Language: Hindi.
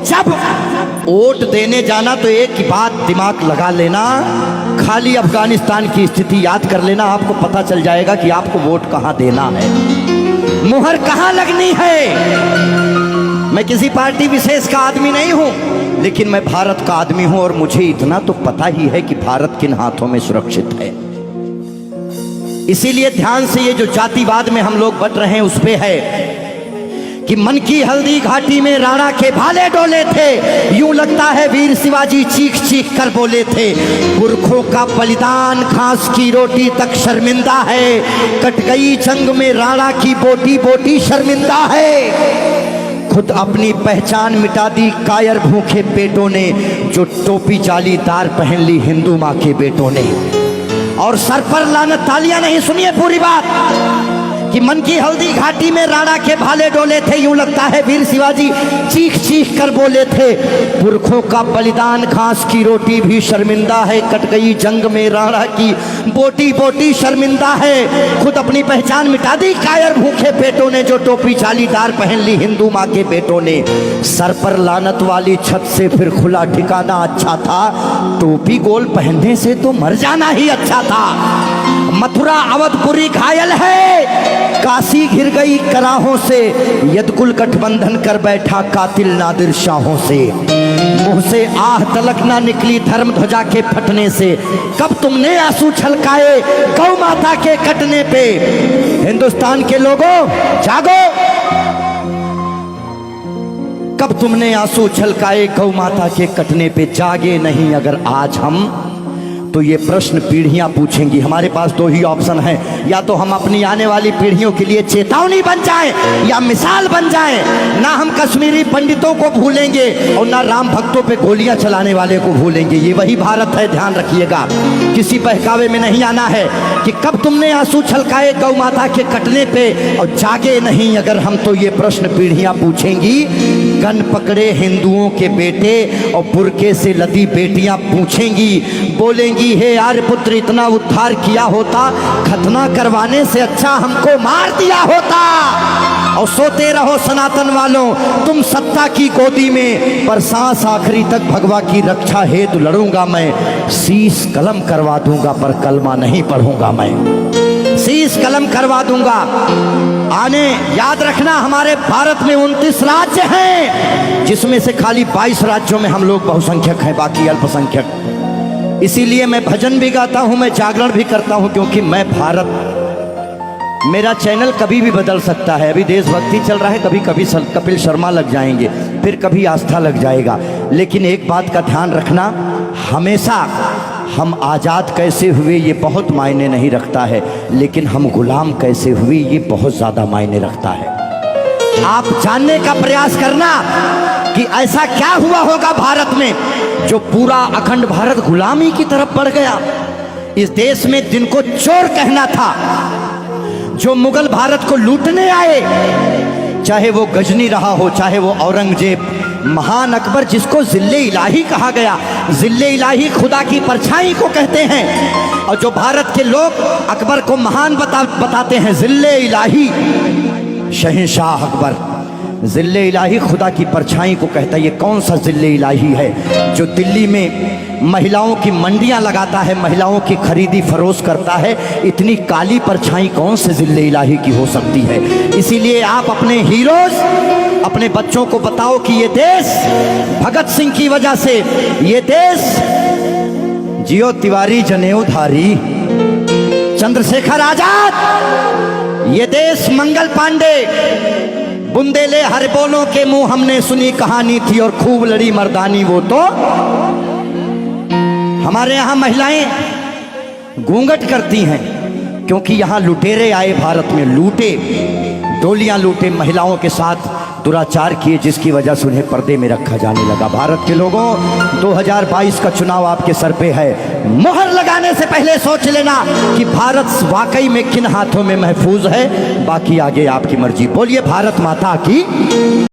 जब वोट देने जाना तो एक ही बात दिमाग लगा लेना, खाली अफगानिस्तान की स्थिति याद कर लेना, आपको पता चल जाएगा कि आपको वोट कहां देना है, मुहर कहां लगनी है। मैं किसी पार्टी विशेष का आदमी नहीं हूं, लेकिन मैं भारत का आदमी हूं और मुझे इतना तो पता ही है कि भारत किन हाथों में सुरक्षित है। इसीलिए ध्यान से ये जो जातिवाद में हम लोग बट रहे हैं उस पे है कि मन की हल्दी घाटी में राणा के भाले डोले थे, यूं लगता है वीर शिवाजी चीख चीख कर बोले थे। पुरखों का बलिदान घास की रोटी तक शर्मिंदा है, कट गई जंग में राणा की बोटी बोटी शर्मिंदा है। खुद अपनी पहचान मिटा दी कायर भूखे पेटों ने, जो टोपी जालीदार पहन ली हिंदू माँ के बेटों ने। और सर पर लानत, तालियां नहीं, सुनिए पूरी बात, कि मन की हल्दी घाटी में राणा के भाले डोले थे, यूं लगता है वीर शिवाजी चीख चीख कर बोले थे। पुरखों का बलिदान घास की रोटी भी शर्मिंदा है, कट गई जंग में राणा की बोटी बोटी शर्मिंदा है। खुद अपनी पहचान मिटा दी कायर भूखे पेटों ने, जो टोपी जालीदार पहन ली हिंदू माँ के बेटों ने। सर पर लानत वाली छत से फिर खुला ठिकाना अच्छा था, टोपी गोल पहनने से तो मर जाना ही अच्छा था। मथुरा अवधपुरी घायल है, काशी घिर गई कराहों से, यदकुल गठबंधन कर बैठा कातिल नादिर शाहों से। मुंह से आह तलक ना निकली धर्म ध्वजा के फटने से, कब तुमने आंसू छलकाए गौ माता के कटने पे। हिंदुस्तान के लोगों जागो, कब तुमने आंसू छलकाए गौ माता के कटने पे। जागे नहीं अगर आज हम, तो ये प्रश्न पीढ़ियां पूछेंगी। हमारे पास दो ही ऑप्शन है, या तो हम अपनी आने वाली पीढ़ियों के लिए चेतावनी बन जाएं या मिसाल बन जाएं। ना हम कश्मीरी पंडितों को भूलेंगे और ना राम भक्तों पे गोलियां चलाने वाले को भूलेंगे। ये वही भारत है, ध्यान रखिएगा, किसी बहकावे में नहीं आना है कि कब तुमने आंसू छलकाए गौ माता के कटने पे। और जागे नहीं अगर हम, तो ये प्रश्न पीढ़ियां पूछेंगी। गन पकड़े हिंदुओं के बेटे और बुरके से लदी बेटियां पूछेंगी, बोलेंगी हे यार पुत्र इतना उद्धार किया होता, खतना करवाने से अच्छा हमको मार दिया होता। और सोते रहो सनातन वालों तुम सत्ता की गोदी में, पर सांस आखिरी तक भगवा की रक्षा हेतु लड़ूंगा मैं। शीश कलम करवा दूंगा पर कलमा नहीं पढ़ूंगा मैं, शीश कलम करवा दूंगा। आने याद रखना, हमारे भारत में 29 राज्य हैं, जिसमें से खाली 22 राज्यों में हम लोग बहुसंख्यक हैं, बाकी अल्पसंख्यक। इसीलिए मैं भजन भी गाता हूं, मैं जागरण भी करता हूं, क्योंकि मैं भारत, मेरा चैनल कभी भी बदल सकता है। अभी देशभक्ति चल रहा है, कभी कभी कपिल शर्मा लग जाएंगे, फिर कभी आस्था लग जाएगा। लेकिन एक बात का ध्यान रखना, हमेशा हम आज़ाद कैसे हुए ये बहुत मायने नहीं रखता है, लेकिन हम गुलाम कैसे हुए ये बहुत ज़्यादा मायने रखता है। आप जानने का प्रयास करना कि ऐसा क्या हुआ होगा भारत में जो पूरा अखंड भारत गुलामी की तरफ बढ़ गया। इस देश में जिनको चोर कहना था, जो मुगल भारत को लूटने आए, चाहे वो गजनी रहा हो, चाहे वो औरंगजेब, महान अकबर जिसको जिल्ले इलाही कहा गया, जिल्ले इलाही खुदा की परछाई को कहते हैं। और जो भारत के लोग अकबर को महान बताते हैं, जिल्ले इलाही, शहंशाह अकबर, जिल्ले इलाही खुदा की परछाई को कहता है। ये कौन सा जिल्ले इलाही है जो दिल्ली में महिलाओं की मंडियां लगाता है, महिलाओं की खरीदी फरोश करता है? इतनी काली परछाई कौन से जिल्ले इलाही की हो सकती है? इसीलिए आप अपने हीरोज, अपने बच्चों को बताओ कि ये देश भगत सिंह की वजह से, ये देश जियो तिवारी जनेऊधारी, चंद्रशेखर आजाद, ये देश मंगल पांडे, बुंदेले हर बोलों के मुंह हमने सुनी कहानी थी और खूब लड़ी मर्दानी वो तो। हमारे यहाँ महिलाएं घूंघट करती हैं क्योंकि यहाँ लुटेरे आए भारत में, लूटे, डोलियां लूटे, महिलाओं के साथ दुराचार किए, जिसकी वजह से उन्हें पर्दे में रखा जाने लगा। भारत के लोगों, 2022 का चुनाव आपके सर पे है। मोहर लगाने से पहले सोच लेना कि भारत वाकई में किन हाथों में महफूज है। बाकी आगे आपकी मर्जी। बोलिए भारत माता की।